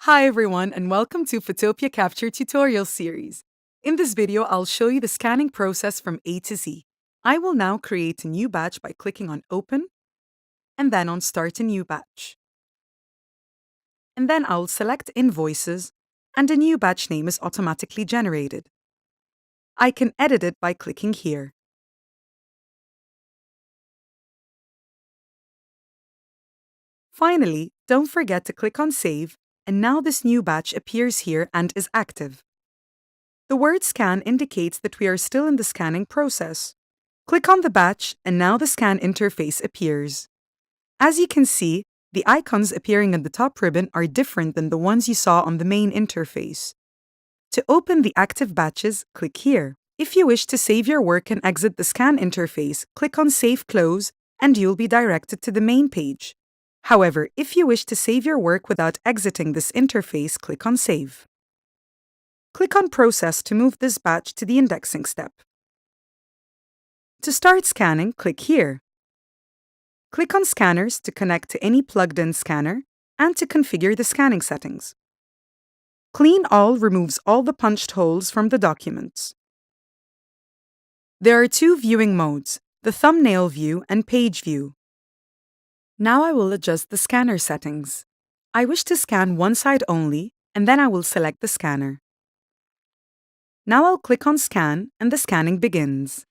Hi everyone and welcome to Fotopia Capture tutorial series. In this video, I'll show you the scanning process from A to Z. I will now create a new batch by clicking on Open and then on Start a New Batch. And then I'll select Invoices and a new batch name is automatically generated. I can edit it by clicking here. Finally, don't forget to click on Save, and now this new batch appears here and is active. The word scan indicates that we are still in the scanning process. Click on the batch, and now the scan interface appears. As you can see, the icons appearing in the top ribbon are different than the ones you saw on the main interface. To open the active batches, click here. If you wish to save your work and exit the scan interface, click on Save Close, and you'll be directed to the main page. However, if you wish to save your work without exiting this interface, click on Save. Click on Process to move this batch to the indexing step. To start scanning, click here. Click on Scanners to connect to any plugged-in scanner and to configure the scanning settings. Clean All removes all the punched holes from the documents. There are two viewing modes, the thumbnail view and page view. Now I will adjust the scanner settings. I wish to scan one side only, and then I will select the scanner. Now I'll click on Scan and the scanning begins.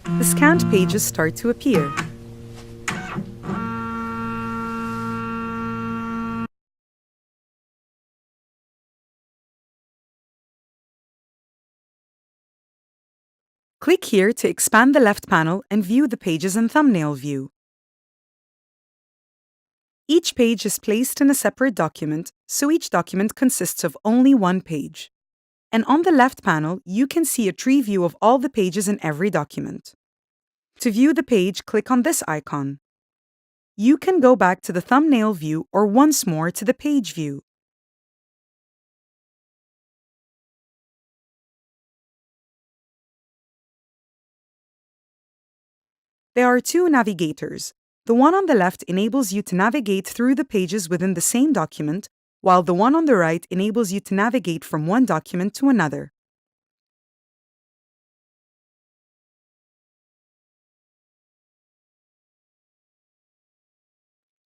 The scanned pages start to appear. Click here to expand the left panel and view the pages in thumbnail view. Each page is placed in a separate document, so each document consists of only one page. And on the left panel, you can see a tree view of all the pages in every document. To view the page, click on this icon. You can go back to the thumbnail view or once more to the page view. There are two navigators. The one on the left enables you to navigate through the pages within the same document, while the one on the right enables you to navigate from one document to another.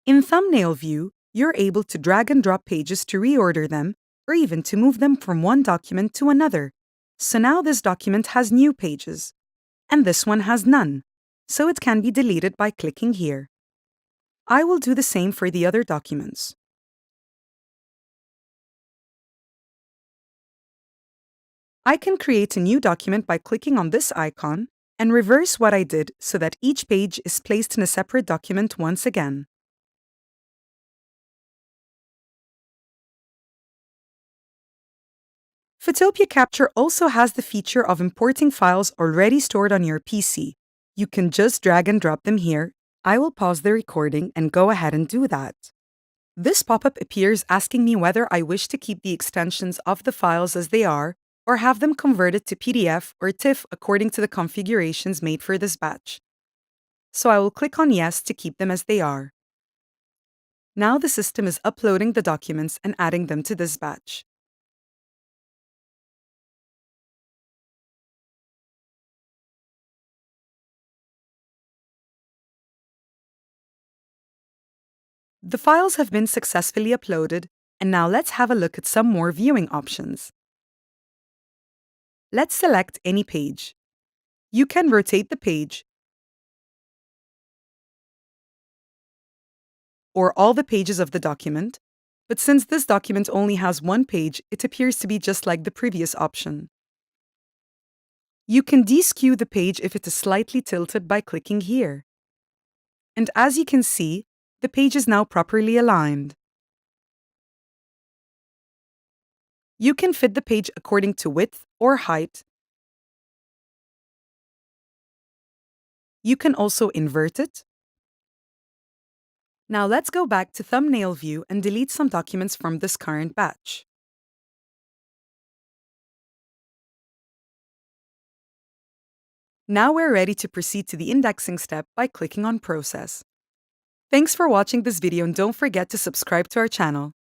In thumbnail view, you're able to drag and drop pages to reorder them, or even to move them from one document to another. So now this document has new pages, and this one has none, so it can be deleted by clicking here. I will do the same for the other documents. I can create a new document by clicking on this icon and reverse what I did so that each page is placed in a separate document once again. Fotopia Capture also has the feature of importing files already stored on your PC. You can just drag and drop them here. I will pause the recording and go ahead and do that. This pop-up appears asking me whether I wish to keep the extensions of the files as they are or have them converted to PDF or TIFF according to the configurations made for this batch. So I will click on Yes to keep them as they are. Now the system is uploading the documents and adding them to this batch. The files have been successfully uploaded, and now let's have a look at some more viewing options. Let's select any page. You can rotate the page or all the pages of the document, but since this document only has one page, it appears to be just like the previous option. You can deskew the page if it is slightly tilted by clicking here. And as you can see, the page is now properly aligned. You can fit the page according to width or height. You can also invert it. Now let's go back to thumbnail view and delete some documents from this current batch. Now we're ready to proceed to the indexing step by clicking on Process. Thanks for watching this video and don't forget to subscribe to our channel.